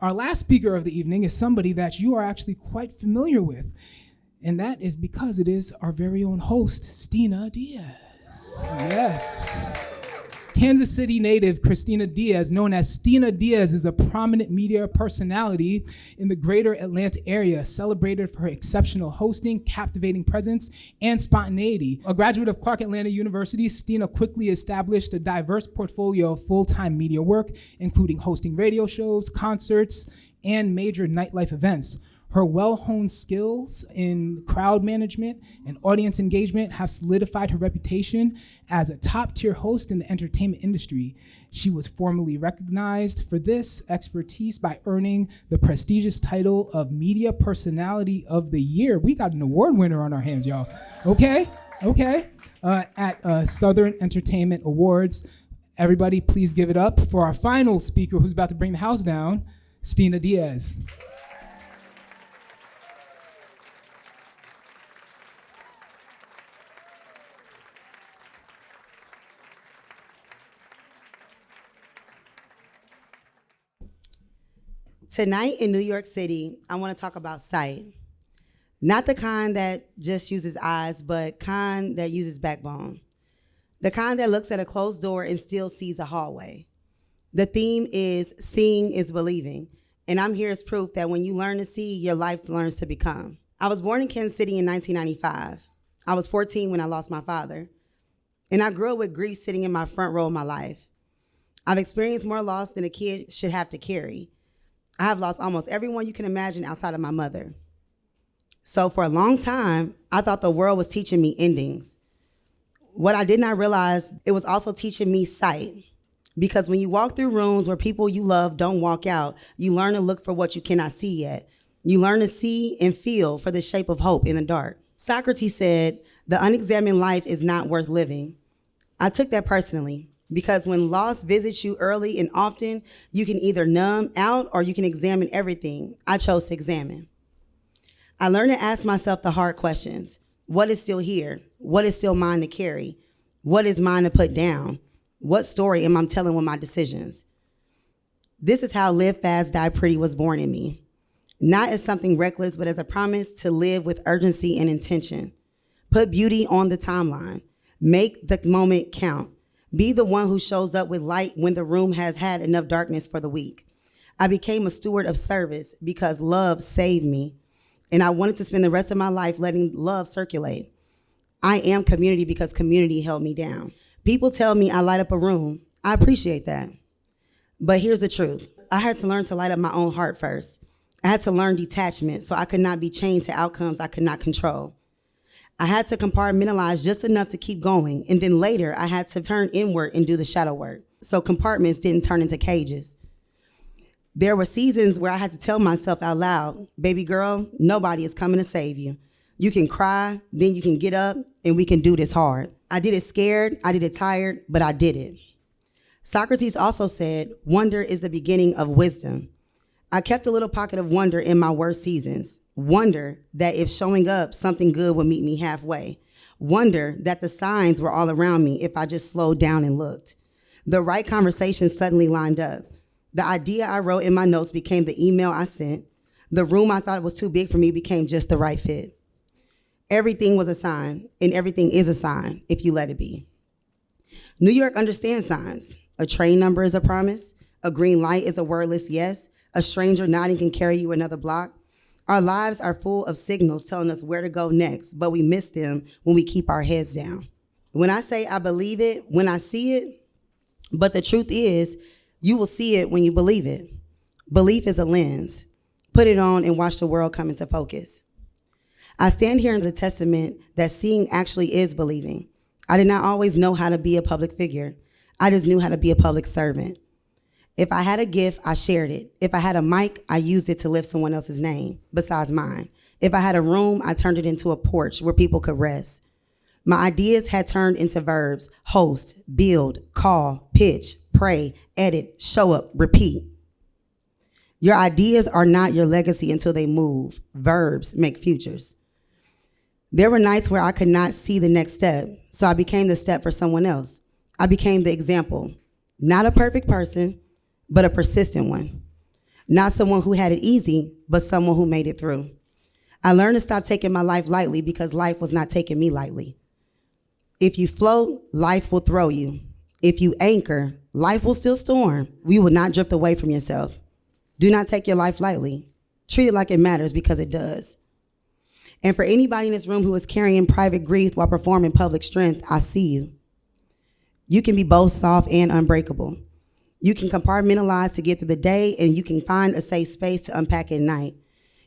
Our last speaker of the evening is somebody that you are actually quite familiar with, and that is because it is our very own host, Stina Dias. Yes. Kansas City native Stina Dias, known as Stina Dias, is a prominent media personality in the greater Atlanta area, celebrated for her exceptional hosting, captivating presence, and spontaneity. A graduate of Clark Atlanta University, Stina quickly established a diverse portfolio of full-time media work, including hosting radio shows, concerts, and major nightlife events. Her well-honed skills in crowd management and audience engagement have solidified her reputation as a top-tier host in the entertainment industry. She was formally recognized for this expertise by earning the prestigious title of Media Personality of the Year. We got an award winner on our hands, y'all. Okay. At Southern Entertainment Awards. Everybody, please give it up for our final speaker who's about to bring the house down, Stina Dias. Tonight in New York City, I want to talk about sight. Not the kind that just uses eyes, but kind that uses backbone. The kind that looks at a closed door and still sees a hallway. The theme is seeing is believing, and I'm here as proof that when you learn to see, your life learns to become. I was born in Kansas City in 1995. I was 14 when I lost my father, and I grew up with grief sitting in my front row of my life. I've experienced more loss than a kid should have to carry. I have lost almost everyone you can imagine outside of my mother. So for a long time, I thought the world was teaching me endings. What I did not realize, it was also teaching me sight. Because when you walk through rooms where people you love don't walk out, you learn to look for what you cannot see yet. You learn to see and feel for the shape of hope in the dark. Socrates said, "The unexamined life is not worth living." I took that personally. Because when loss visits you early and often, you can either numb out or you can examine everything. I chose to examine. I learned to ask myself the hard questions. What is still here? What is still mine to carry? What is mine to put down? What story am I telling with my decisions? This is how Live Fast, Die Pretty was born in me. Not as something reckless, but as a promise to live with urgency and intention. Put beauty on the timeline. Make the moment count. Be the one who shows up with light when the room has had enough darkness for the week. I became a steward of service because love saved me, and I wanted to spend the rest of my life letting love circulate. I am community because community held me down. People tell me I light up a room. I appreciate that. But here's the truth. I had to learn to light up my own heart first. I had to learn detachment so I could not be chained to outcomes I could not control. I had to compartmentalize just enough to keep going, and then later I had to turn inward and do the shadow work, so compartments didn't turn into cages. There were seasons where I had to tell myself out loud, "Baby girl, nobody is coming to save you. You can cry, then you can get up, and we can do this hard." I did it scared, I did it tired, but I did it. Socrates also said, "Wonder is the beginning of wisdom." I kept a little pocket of wonder in my worst seasons. Wonder that if showing up, something good would meet me halfway. Wonder that the signs were all around me if I just slowed down and looked. The right conversations suddenly lined up. The idea I wrote in my notes became the email I sent. The room I thought was too big for me became just the right fit. Everything was a sign, and everything is a sign if you let it be. New York understands signs. A train number is a promise. A green light is a wordless yes. A stranger nodding can carry you another block. Our lives are full of signals telling us where to go next, but we miss them when we keep our heads down. When I say I believe it, when I see it, but the truth is, you will see it when you believe it. Belief is a lens. Put it on and watch the world come into focus. I stand here as a testament that seeing actually is believing. I did not always know how to be a public figure. I just knew how to be a public servant. If I had a gift, I shared it. If I had a mic, I used it to lift someone else's name besides mine. If I had a room, I turned it into a porch where people could rest. My ideas had turned into verbs: host, build, call, pitch, pray, edit, show up, repeat. Your ideas are not your legacy until they move. Verbs make futures. There were nights where I could not see the next step, so I became the step for someone else. I became the example. Not a perfect person, but a persistent one. Not someone who had it easy, but someone who made it through. I learned to stop taking my life lightly because life was not taking me lightly. If you float, life will throw you. If you anchor, life will still storm. You will not drift away from yourself. Do not take your life lightly. Treat it like it matters because it does. And for anybody in this room who is carrying private grief while performing public strength, I see you. You can be both soft and unbreakable. You can compartmentalize to get through the day, and you can find a safe space to unpack at night.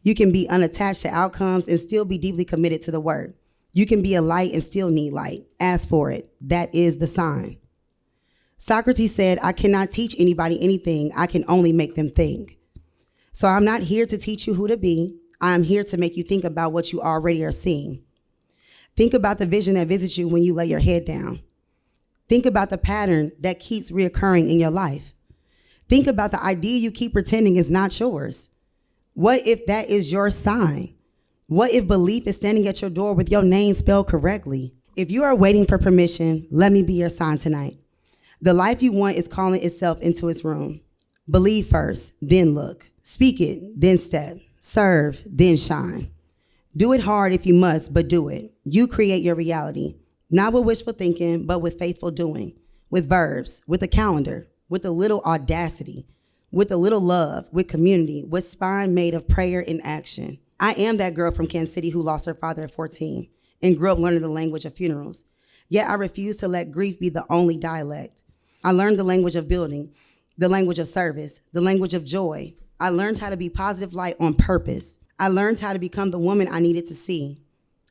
You can be unattached to outcomes and still be deeply committed to the work. You can be a light and still need light. Ask for it. That is the sign. Socrates said, I cannot teach anybody anything. I can only make them think. So I'm not here to teach you who to be. I'm here to make you think about what you already are seeing. Think about the vision that visits you when you lay your head down. Think about the pattern that keeps reoccurring in your life. Think about the idea you keep pretending is not yours. What if that is your sign? What if belief is standing at your door with your name spelled correctly? If you are waiting for permission, let me be your sign tonight. The life you want is calling itself into its room. Believe first, then look. Speak it, then step. Serve, then shine. Do it hard if you must, but do it. You create your reality, not with wishful thinking, but with faithful doing, with verbs, with a calendar, with a little audacity, with a little love, with community, with spine made of prayer and action. I am that girl from Kansas City who lost her father at 14 and grew up learning the language of funerals. Yet I refuse to let grief be the only dialect. I learned the language of building, the language of service, the language of joy. I learned how to be positive light on purpose. I learned how to become the woman I needed to see.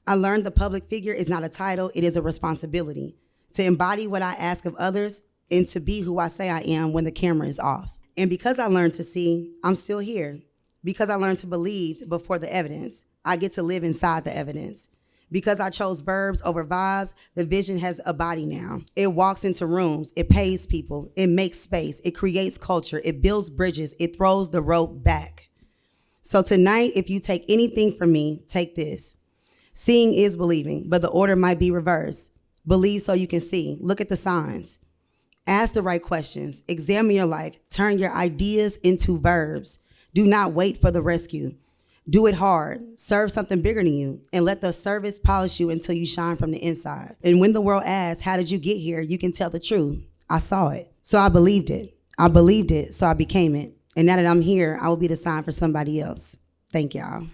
I learned the public figure is not a title, it is a responsibility. To embody what I ask of others and to be who I say I am when the camera is off. And because I learned to see, I'm still here. Because I learned to believe before the evidence, I get to live inside the evidence. Because I chose verbs over vibes, the vision has a body now. It walks into rooms, it pays people, it makes space, it creates culture, it builds bridges, it throws the rope back. So tonight, if you take anything from me, take this. Seeing is believing, but the order might be reversed. Believe so you can see. Look at the signs. Ask the right questions. Examine your life. Turn your ideas into verbs. Do not wait for the rescue. Do it hard. Serve something bigger than you, and let the service polish you until you shine from the inside. And when the world asks, how did you get here? You can tell the truth. I saw it. So I believed it. I believed it, so I became it. And now that I'm here, I will be the sign for somebody else. Thank y'all.